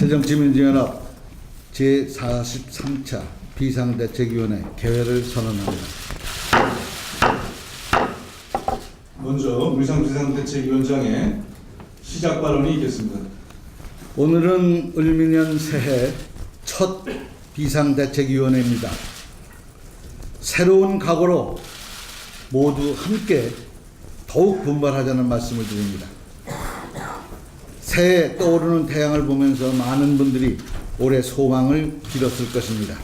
새정치민주연합 제43차 비상대책위원회 개회를 선언합니다. 먼저 우리상 비상대책위원장의 시작 발언이 있겠습니다. 오늘은 을미년 새해 첫 비상대책위원회입니다. 새로운 각오로 모두 함께 더욱 분발하자는 말씀을 드립니다. 새해 떠오르는 태양을 보면서 많은 분들이 올해 소망을 빌었을 것입니다.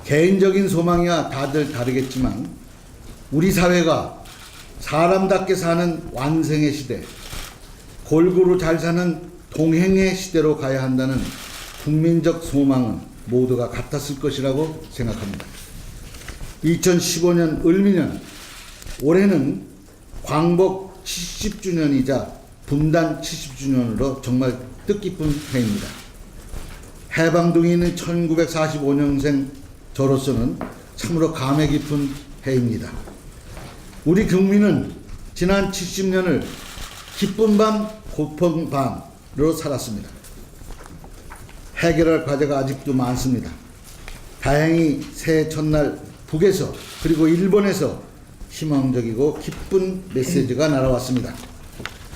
개인적인 소망이야 다들 다르겠지만 우리 사회가 사람답게 사는 완생의 시대, 골고루 잘 사는 동행의 시대로 가야 한다는 국민적 소망은 모두가 같았을 것이라고 생각합니다. 2015년 을미년, 올해는 광복 70주년이자 분단 70주년으로 정말 뜻깊은 해입니다. 해방동에 있는 1945년생 저로서는 참으로 감회 깊은 해입니다. 우리 국민은 지난 70년을 기쁜 밤, 고픈 밤으로 살았습니다. 해결할 과제가 아직도 많습니다. 다행히 새해 첫날 북에서 그리고 일본에서 희망적이고 기쁜 메시지가 날아왔습니다.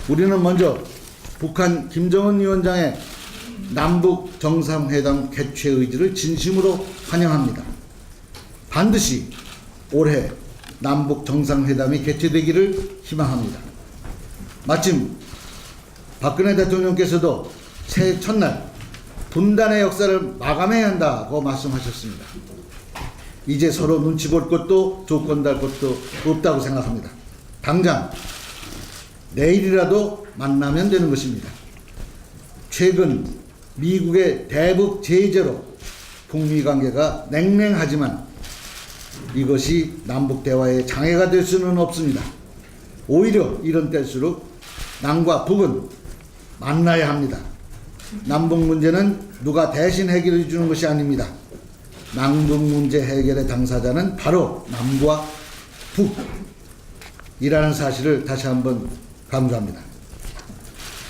우리는 먼저 북한 김정은 위원장의 남북 정상회담 개최 의지를 진심으로 환영합니다. 반드시 올해 남북 정상회담이 개최되기를 희망합니다. 마침 박근혜 대통령께서도 새해 첫날 분단의 역사를 마감해야 한다고 말씀하셨습니다. 이제 서로 눈치 볼 것도 조건 달 것도 없다고 생각합니다. 당장 내일이라도 만나면 되는 것입니다. 최근 미국의 대북 제재로 북미 관계가 냉랭하지만 이것이 남북 대화의 장애가 될 수는 없습니다. 오히려 이런 때일수록 남과 북은 만나야 합니다. 남북 문제는 누가 대신 해결해 주는 것이 아닙니다. 남북 문제 해결의 당사자는 바로 남과 북이라는 사실을 다시 한번 강조합니다.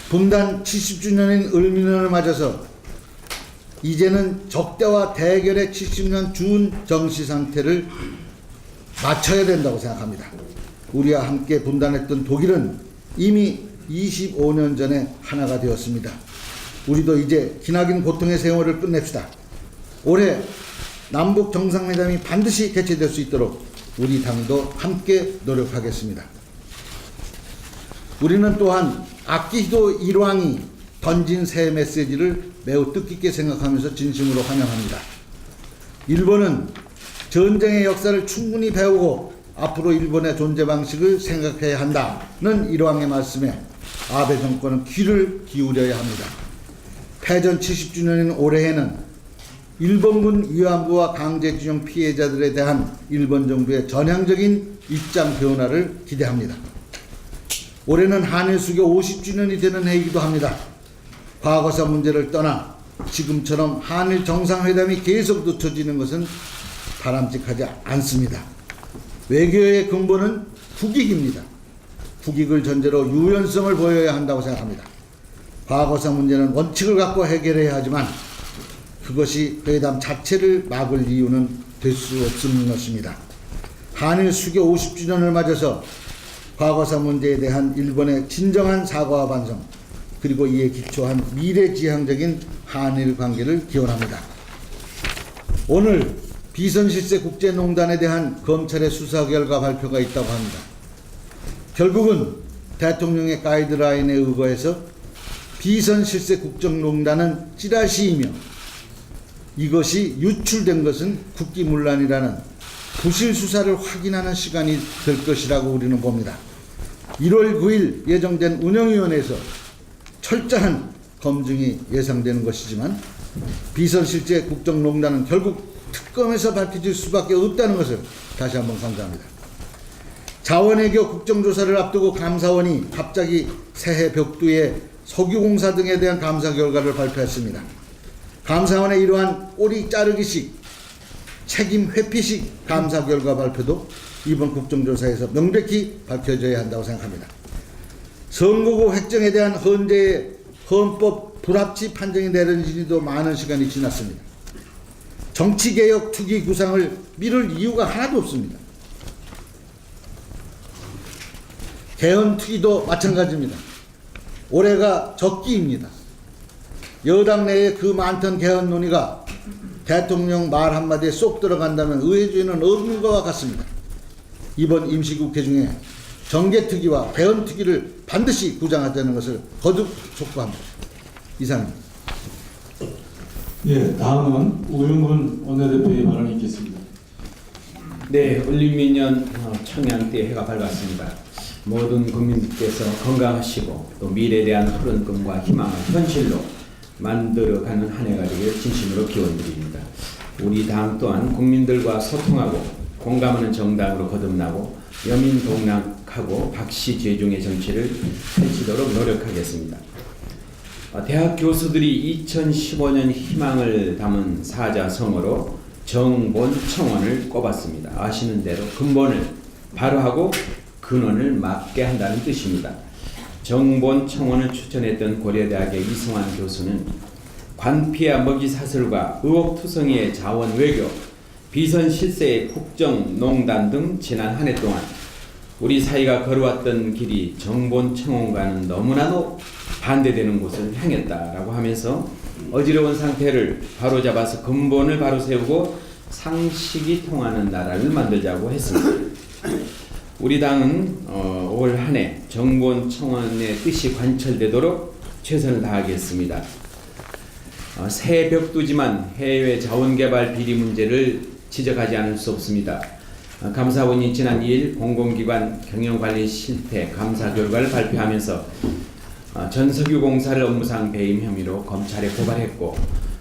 분단 70주년인 을미년을 맞아서 이제는 적대와 대결의 70년 준 정시 상태를 맞춰야 된다고 생각합니다. 우리와 함께 분단했던 독일은 이미 25년 전에 하나가 되었습니다. 우리도 이제 기나긴 고통의 세월을 끝냅시다. 올해 남북 정상회담이 반드시 개최될 수 있도록 우리 당도 함께 노력하겠습니다. 우리는 또한 아키히도 일왕이 던진 새 메시지를 매우 뜻깊게 생각하면서 진심으로 환영합니다. 일본은 전쟁의 역사를 충분히 배우고 앞으로 일본의 존재 방식을 생각해야 한다는 일왕의 말씀에 아베 정권은 귀를 기울여야 합니다. 패전 70주년인 올해에는 일본군 위안부와 강제징용 피해자들에 대한 일본 정부의 전향적인 입장 변화를 기대합니다. 올해는 한일 수교 50주년이 되는 해이기도 합니다. 과거사 문제를 떠나 지금처럼 한일 정상회담이 계속 늦춰지는 것은 바람직하지 않습니다. 외교의 근본은 국익입니다. 국익을 전제로 유연성을 보여야 한다고 생각합니다. 과거사 문제는 원칙을 갖고 해결해야 하지만 그것이 회담 자체를 막을 이유는 될 수 없는 것입니다. 한일 수교 50주년을 맞아서 과거사 문제에 대한 일본의 진정한 사과와 반성, 그리고 이에 기초한 미래지향적인 한일 관계를 기원합니다. 오늘 비선실세 국제농단에 대한 검찰의 수사 결과 발표가 있다고 합니다. 결국은 대통령의 가이드라인에 의거해서 비선실세 국정농단은 찌라시이며 이것이 유출된 것은 국기문란이라는 부실 수사를 확인하는 시간이 될 것이라고 우리는 봅니다. 1월 9일 예정된 운영위원회에서 철저한 검증이 예상되는 것이지만 비선실세 국정농단은 결국 특검에서 밝혀질 수밖에 없다는 것을 다시 한번 강조합니다. 자원외교 국정조사를 앞두고 감사원이 갑자기 새해 벽두에 석유공사 등에 대한 감사 결과를 발표했습니다. 감사원의 이러한 꼬리 자르기식 책임 회피식 감사 결과 발표도 이번 국정조사에서 명백히 밝혀져야 한다고 생각합니다. 선거구 획정에 대한 헌재의 헌법 불합치 판정이 내려진 지도 많은 시간이 지났습니다. 정치개혁 투기 구상을 미룰 이유가 하나도 없습니다. 개헌 투기도 마찬가지입니다. 올해가 적기입니다. 여당 내에 그 많던 개헌 논의가 대통령 말 한마디에 쏙 들어간다면 의회주의는 없는 것과 같습니다. 이번 임시국회 중에 정계특위와 개헌특위를 반드시 구상하자는 것을 거듭 촉구합니다. 이상입니다. 예, 다음은 우영근 원내대표의 발언이 있겠습니다. 네, 올림민년 청양대 해가 밝았습니다. 모든 국민들께서 건강하시고 또 미래에 대한 푸른 꿈과 희망을 현실로 만들어가는 한 해가 되길 진심으로 기원드립니다. 우리 당 또한 국민들과 소통하고 공감하는 정당으로 거듭나고 여민동락하고 박시재중의 정치를 펼치도록 노력하겠습니다. 대학 교수들이 2015년 희망을 담은 사자성어로 정본청원을 꼽았습니다. 아시는 대로 근본을 바로하고 근원을 맞게 한다는 뜻입니다. 정본청원을 추천했던 고려대학의 이승환 교수는 관피와 먹이사슬과 의혹투성이의 자원외교, 비선실세의 국정농단 등 지난 한 해 동안 우리 사회가 걸어왔던 길이 정본청원과는 너무나도 반대되는 곳을 향했다라고 하면서 어지러운 상태를 바로잡아서 근본을 바로 세우고 상식이 통하는 나라를 만들자고 했습니다. 우리 당은 올 한 해 정본청원의 뜻이 관철되도록 최선을 다하겠습니다. 새 벽두지만 해외 자원개발 비리 문제를 지적하지 않을 수 없습니다. 감사원이 지난 2일 공공기관 경영관리 실태 감사 결과를 발표하면서 전석유공사를 업무상 배임 혐의로 검찰에 고발했고,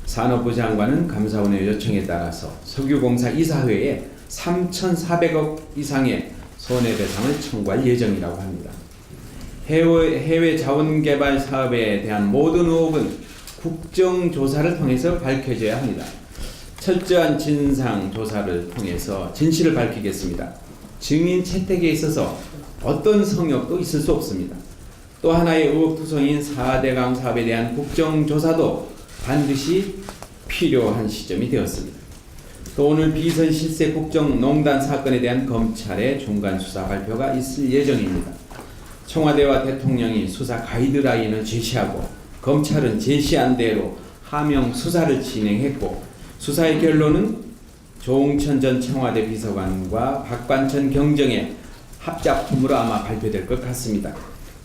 산업부 장관은 감사원의 요청에 따라서 석유공사 이사회에 3,400억 이상의 손해배상을 청구할 예정이라고 합니다. 해외 자원개발 사업에 대한 모든 의혹은 국정조사를 통해서 밝혀져야 합니다. 철저한 진상조사를 통해서 진실을 밝히겠습니다. 증인 채택에 있어서 어떤 성역도 있을 수 없습니다. 또 하나의 의혹투성인 4대강 사업에 대한 국정조사도 반드시 필요한 시점이 되었습니다. 또 오늘 비선실세 국정농단 사건에 대한 검찰의 중간수사 발표가 있을 예정입니다. 청와대와 대통령이 수사 가이드라인을 제시하고 검찰은 제시한 대로 하명 수사를 진행했고, 수사의 결론은 조홍천 전 청와대 비서관과 박관천 경정의 합작품으로 아마 발표될 것 같습니다.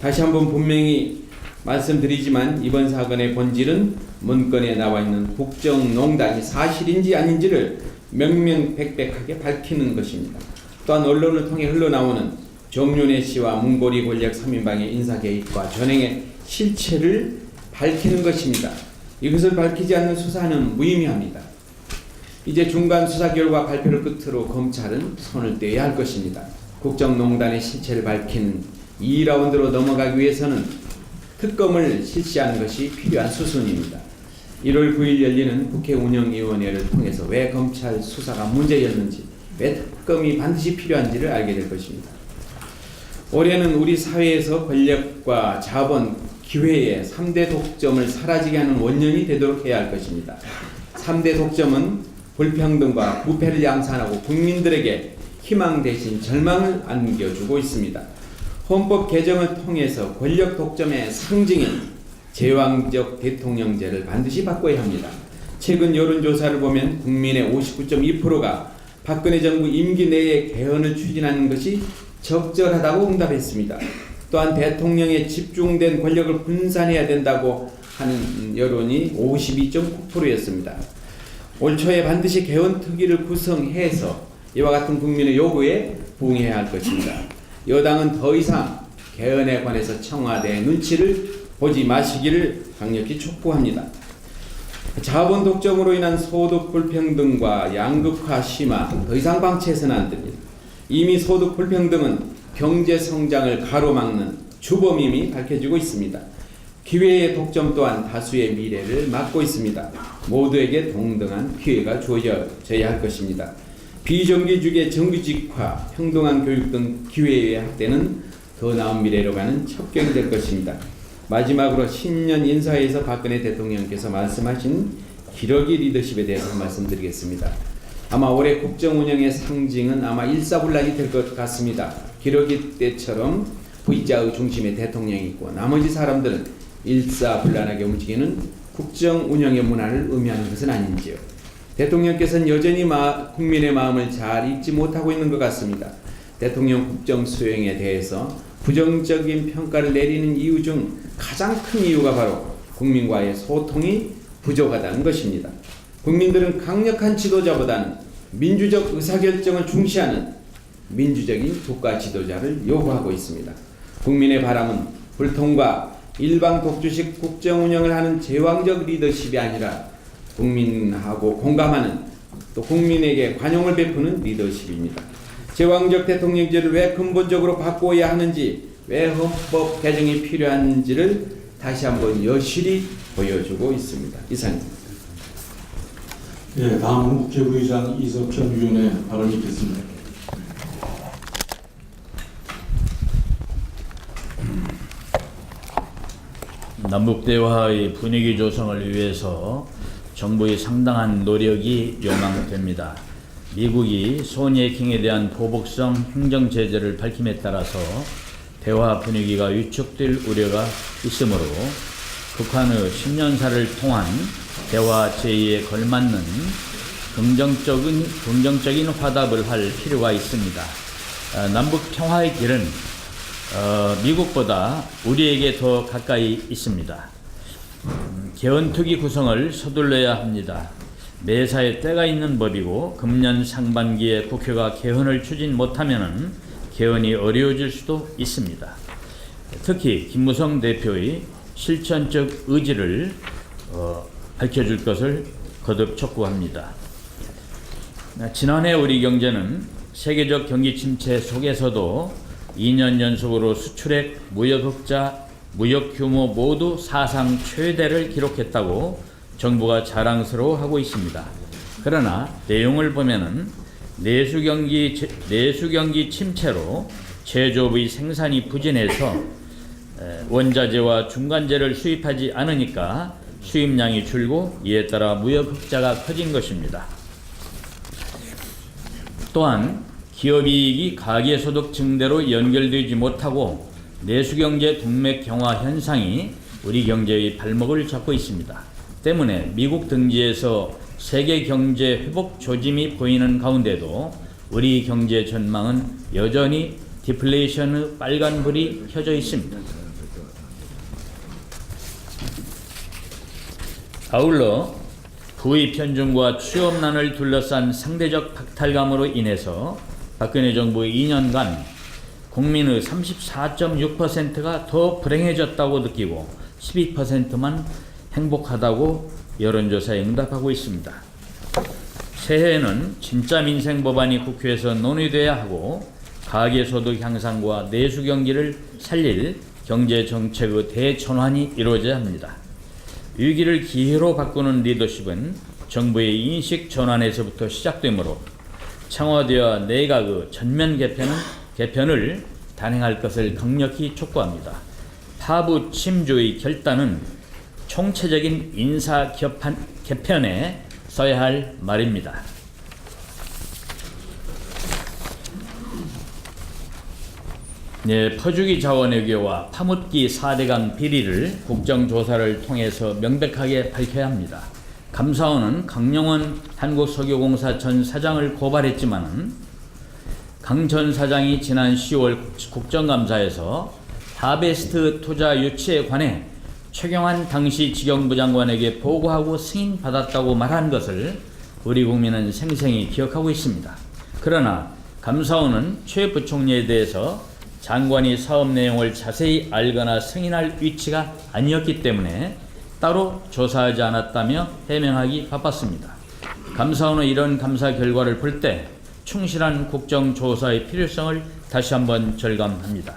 다시 한번 분명히 말씀드리지만 이번 사건의 본질은 문건에 나와 있는 국정농단이 사실인지 아닌지를 명명백백하게 밝히는 것입니다. 또한 언론을 통해 흘러나오는 정윤회 씨와 문고리 권력 3인방의 인사 개입과 전행의 실체를 밝히는 것입니다. 이것을 밝히지 않는 수사는 무의미합니다. 이제 중간 수사 결과 발표를 끝으로 검찰은 손을 떼야 할 것입니다. 국정농단의 실체를 밝히는 2라운드로 넘어가기 위해서는 특검을 실시하는 것이 필요한 수순입니다. 1월 9일 열리는 국회 운영위원회를 통해서 왜 검찰 수사가 문제였는지, 왜 특검이 반드시 필요한지를 알게 될 것입니다. 올해는 우리 사회에서 권력과 자본, 기회의 3대 독점을 사라지게 하는 원년이 되도록 해야 할 것입니다. 3대 독점은 불평등과 부패를 양산하고 국민들에게 희망 대신 절망을 안겨주고 있습니다. 헌법 개정을 통해서 권력 독점의 상징인 제왕적 대통령제를 반드시 바꿔야 합니다. 최근 여론조사를 보면 국민의 59.2%가 박근혜 정부 임기 내에 개헌을 추진하는 것이 적절하다고 응답했습니다. 또한 대통령에 집중된 권력을 분산해야 된다고 하는 여론이 52.9%였습니다. 올 초에 반드시 개헌특위를 구성해서 이와 같은 국민의 요구에 부응해야 할 것입니다. 여당은 더 이상 개헌에 관해서 청와대의 눈치를 보지 마시기를 강력히 촉구합니다. 자본 독점으로 인한 소득 불평등과 양극화 심화 더 이상 방치해서는 안 됩니다. 이미 소득 불평등은 경제 성장을 가로막는 주범임이 밝혀지고 있습니다. 기회의 독점 또한 다수의 미래를 막고 있습니다. 모두에게 동등한 기회가 주어져야 할 것입니다. 비정규직의 정규직화, 평등한 교육 등 기회의 확대는 더 나은 미래로 가는 첩경이 될 것입니다. 마지막으로 신년 인사에서 박근혜 대통령께서 말씀하신 기러기 리더십에 대해서 말씀드리겠습니다. 아마 올해 국정 운영의 상징은 아마 일사불란이 될 것 같습니다. 기러기 때처럼 V자의 중심에 대통령이 있고 나머지 사람들은 일사불란하게 움직이는 국정 운영의 문화를 의미하는 것은 아닌지요. 대통령께서는 여전히 국민의 마음을 잘 읽지 못하고 있는 것 같습니다. 대통령 국정 수행에 대해서 부정적인 평가를 내리는 이유 중 가장 큰 이유가 바로 국민과의 소통이 부족하다는 것입니다. 국민들은 강력한 지도자보다는 민주적 의사결정을 중시하는 민주적인 국가 지도자를 요구하고 있습니다. 국민의 바람은 불통과 일방 독주식 국정 운영을 하는 제왕적 리더십이 아니라 국민하고 공감하는 또 국민에게 관용을 베푸는 리더십입니다. 제왕적 대통령제를 왜 근본적으로 바꿔야 하는지, 왜 헌법 개정이 필요한지를 다시 한번 여실히 보여주고 있습니다. 이상입니다. 예, 다음은 국회의장 이석현 위원의 발언이 있겠습니다. 남북대화의 분위기 조성을 위해서 정부의 상당한 노력이 요망됩니다. 미국이 소니에킹에 대한 보복성 행정 제재를 밝힘에 따라서 대화 분위기가 위축될 우려가 있으므로 북한의 10년사를 통한 대화 제의에 걸맞는 긍정적인 화답을 할 필요가 있습니다. 남북 평화의 길은 미국보다 우리에게 더 가까이 있습니다. 개헌특위 구성을 서둘러야 합니다. 매사에 때가 있는 법이고 금년 상반기에 국회가 개헌을 추진 못하면 개헌이 어려워질 수도 있습니다. 특히 김무성 대표의 실천적 의지를 밝혀줄 것을 거듭 촉구합니다. 지난해 우리 경제는 세계적 경기 침체 속에서도 2년 연속으로 수출액, 무역 흑자, 무역 규모 모두 사상 최대를 기록했다고 정부가 자랑스러워하고 있습니다. 그러나 내용을 보면은 내수경기 침체로 제조업의 생산이 부진해서 원자재와 중간재를 수입하지 않으니까 수입량이 줄고 이에 따라 무역 흑자가 커진 것입니다. 또한 기업이익이 가계소득 증대로 연결되지 못하고 내수경제 동맥 경화 현상이 우리 경제의 발목을 잡고 있습니다. 때문에 미국 등지에서 세계 경제 회복 조짐이 보이는 가운데도 우리 경제 전망은 여전히 디플레이션의 빨간불이 켜져 있습니다. 아울러 부의 편중과 취업난을 둘러싼 상대적 박탈감으로 인해서 박근혜 정부의 2년간 국민의 34.6%가 더 불행해졌다고 느끼고 12%만 행복하다고 여론조사에 응답하고 있습니다. 새해에는 진짜 민생 법안이 국회에서 논의돼야 하고 가계소득 향상과 내수 경기를 살릴 경제정책의 대전환이 이루어져야 합니다. 위기를 기회로 바꾸는 리더십은 정부의 인식 전환에서부터 시작되므로 청와대와 내각의 전면 개편을 단행할 것을 강력히 촉구합니다. 파부 침주의 결단은 총체적인 인사 개편에 써야 할 말입니다. 네, 퍼주기 자원외교와 파묻기 4대강 비리를 국정조사를 통해서 명백하게 밝혀야 합니다. 감사원은 강용원 한국석유공사 전 사장을 고발했지만 강 전 사장이 지난 10월 국정감사에서 하베스트 투자 유치에 관해 최경환 당시 직영부 장관에게 보고하고 승인받았다고 말한 것을 우리 국민은 생생히 기억하고 있습니다. 그러나 감사원은 최 부총리에 대해서 장관이 사업 내용을 자세히 알거나 승인할 위치가 아니었기 때문에 따로 조사하지 않았다며 해명하기 바빴습니다. 감사원은 이런 감사 결과를 볼 때 충실한 국정조사의 필요성을 다시 한번 절감합니다.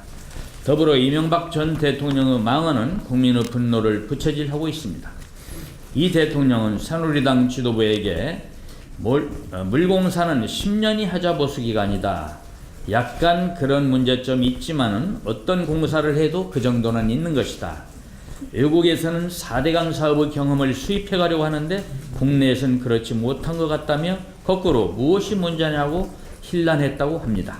더불어 이명박 전 대통령의 망언은 국민의 분노를 부처질하고 있습니다. 이 대통령은 새누리당 지도부에게 물공사는 10년이 하자보수 기간이다. 약간 그런 문제점이 있지만은 어떤 공사를 해도 그 정도는 있는 것이다. 외국에서는 4대강 사업의 경험을 수입해 가려고 하는데 국내에서는 그렇지 못한 것 같다며 거꾸로 무엇이 문제냐고 힐난했다고 합니다.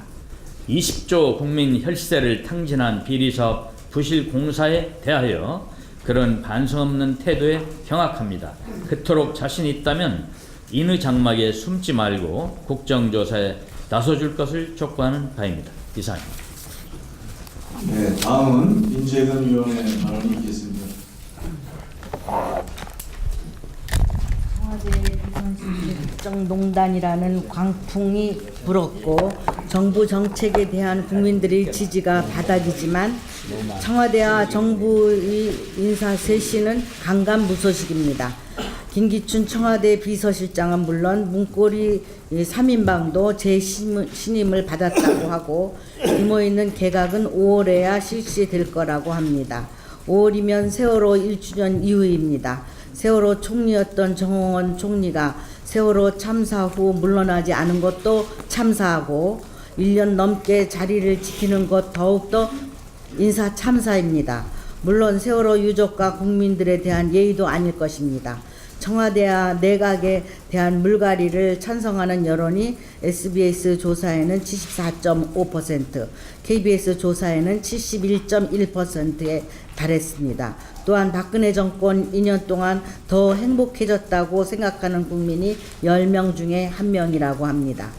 20조 국민 혈세를 탕진한 비리사업 부실 공사에 대하여 그런 반성 없는 태도에 경악합니다. 그토록 자신 있다면 인의 장막에 숨지 말고 국정조사에 나서줄 것을 촉구하는 바입니다. 이상입니다. 네, 다음은 인재근 위원의 발언이 있겠습니다. 청와대 국정농단이라는 광풍이 불었고 정부 정책에 대한 국민들의 지지가 바닥이지만 청와대와 정부의 인사 쇄신은 강간무소식입니다. 김기춘 청와대 비서실장은 물론 문고리 3인방도 재신임을 받았다고 하고 규모 있는 개각은 5월에야 실시될 거라고 합니다. 5월이면 세월호 1주년 이후입니다. 세월호 총리였던 정홍원 총리가 세월호 참사 후 물러나지 않은 것도 참사하고 1년 넘게 자리를 지키는 것 더욱더 인사 참사입니다. 물론 세월호 유족과 국민들에 대한 예의도 아닐 것입니다. 청와대와 내각에 대한 물갈이를 찬성하는 여론이 SBS 조사에는 74.5%, KBS 조사에는 71.1%에 달했습니다. 또한 박근혜 정권 2년 동안 더 행복해졌다고 생각하는 국민이 10명 중에 1명이라고 합니다.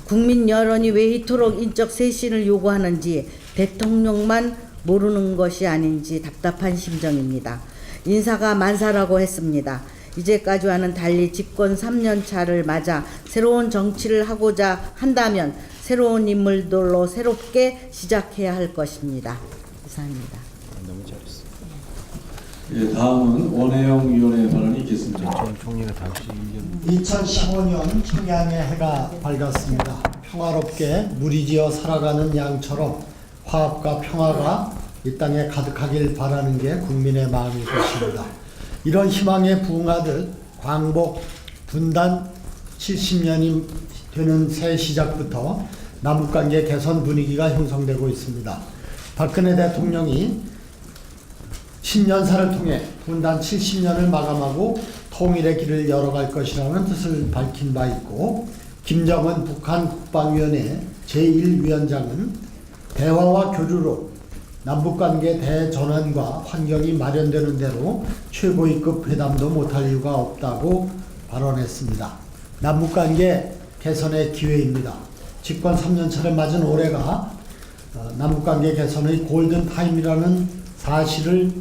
국민 여론이 왜 이토록 인적 쇄신을 요구하는지 대통령만 모르는 것이 아닌지 답답한 심정입니다. 인사가 만사라고 했습니다. 이제까지와는 달리 집권 3년 차를 맞아 새로운 정치를 하고자 한다면 새로운 인물들로 새롭게 시작해야 할 것입니다. 이상입니다. 너무 잘했어요. 예, 다음은 원혜영 위원의 발언이 있겠습니다. 2015년 청양의 해가 밝았습니다. 평화롭게 무리지어 살아가는 양처럼 화합과 평화가 이 땅에 가득하길 바라는 게 국민의 마음일 것입니다. 이런 희망에 부응하듯 광복 분단 70년이 되는 새 시작부터 남북관계 개선 분위기가 형성되고 있습니다. 박근혜 대통령이 신년사를 통해 분단 70년을 마감하고 통일의 길을 열어갈 것이라는 뜻을 밝힌 바 있고, 김정은 북한 국방위원회 제1위원장은 대화와 교류로 남북관계 대전환과 환경이 마련되는 대로 최고위급 회담도 못할 이유가 없다고 발언했습니다. 남북관계 개선의 기회입니다. 집권 3년차를 맞은 올해가 남북관계 개선의 골든타임이라는 사실을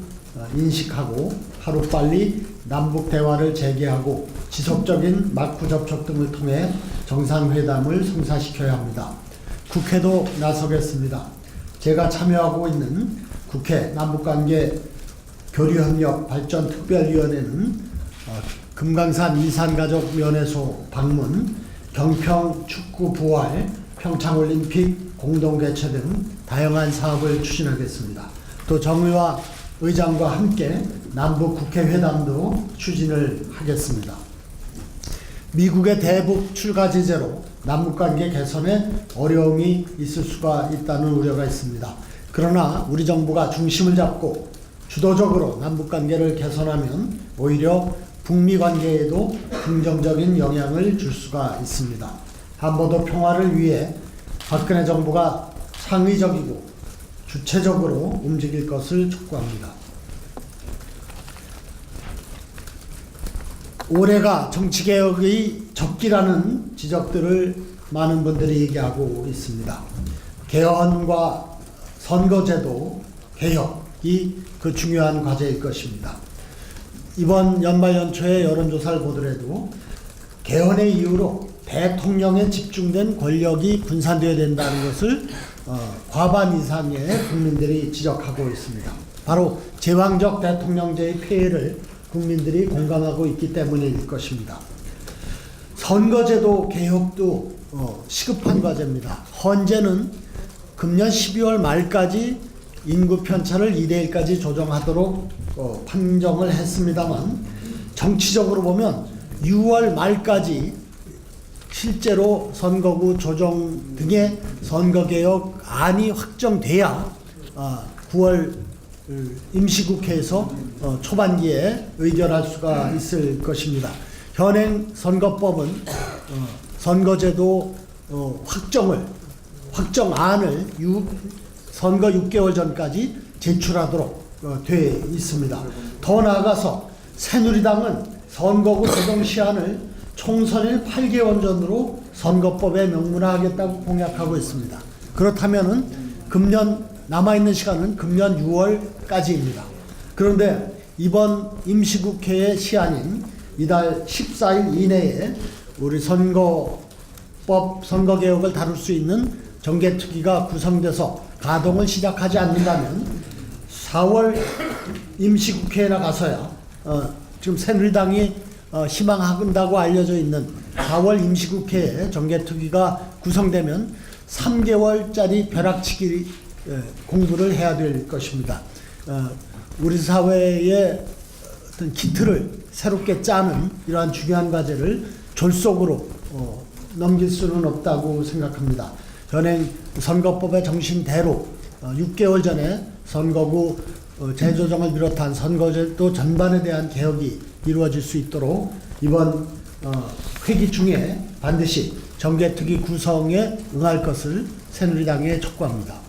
인식하고 하루빨리 남북대화를 재개하고 지속적인 막후 접촉 등을 통해 정상회담을 성사시켜야 합니다. 국회도 나서겠습니다. 제가 참여하고 있는 국회 남북관계 교류협력 발전특별위원회는 금강산 이산가족면회소 방문, 경평 축구 부활, 평창올림픽 공동개최 등 다양한 사업을 추진하겠습니다. 또 정의화 의장과 함께 남북 국회 회담도 추진을 하겠습니다. 미국의 대북 출가 제재로 남북관계 개선에 어려움이 있을 수가 있다는 우려가 있습니다. 그러나 우리 정부가 중심을 잡고 주도적으로 남북관계를 개선하면 오히려 북미 관계에도 긍정적인 영향을 줄 수가 있습니다. 한반도 평화를 위해 박근혜 정부가 창의적이고 주체적으로 움직일 것을 촉구합니다. 올해가 정치개혁의 적기라는 지적들을 많은 분들이 얘기하고 있습니다. 개헌과 선거제도 개혁이 그 중요한 과제일 것입니다. 이번 연말 연초의 여론조사를 보더라도 개헌의 이유로 대통령에 집중된 권력이 분산되어야 된다는 것을 과반 이상의 국민들이 지적하고 있습니다. 바로 제왕적 대통령제의 폐해를 국민들이 공감하고 있기 때문일 것입니다. 선거제도 개혁도 시급한 과제입니다. 헌재는 금년 12월 말까지 인구 편차를 2대1까지 조정하도록 판정을 했습니다만, 정치적으로 보면 6월 말까지 실제로 선거구 조정 등의 선거개혁안이 확정돼야 9월 임시국회에서 초반기에 의결할 수가 있을 것입니다. 현행 선거법은 선거제도 확정안을 선거 6개월 전까지 제출하도록 되어 있습니다. 더 나아가서 새누리당은 선거구 조정 시한을 총선일 8개월 전으로 선거법에 명문화하겠다고 공약하고 있습니다. 그렇다면은 금년 남아있는 시간은 금년 6월까지입니다. 그런데 이번 임시국회의 시한인 이달 14일 이내에 우리 선거개혁을 다룰 수 있는 정개특위가 구성돼서 가동을 시작하지 않는다면 4월 임시국회에 나가서야 지금 새누리당이 희망한다고 알려져 있는 4월 임시국회에 정개특위가 구성되면 3개월짜리 벼락치기 공부를 해야 될 것입니다. 우리 사회의 어떤 기틀을 새롭게 짜는 이러한 중요한 과제를 졸속으로 넘길 수는 없다고 생각합니다. 현행 선거법의 정신대로 6개월 전에 선거구 재조정을 비롯한 선거제도 전반에 대한 개혁이 이루어질 수 있도록 이번 회기 중에 반드시 정개특위 구성에 응할 것을 새누리당에 촉구합니다.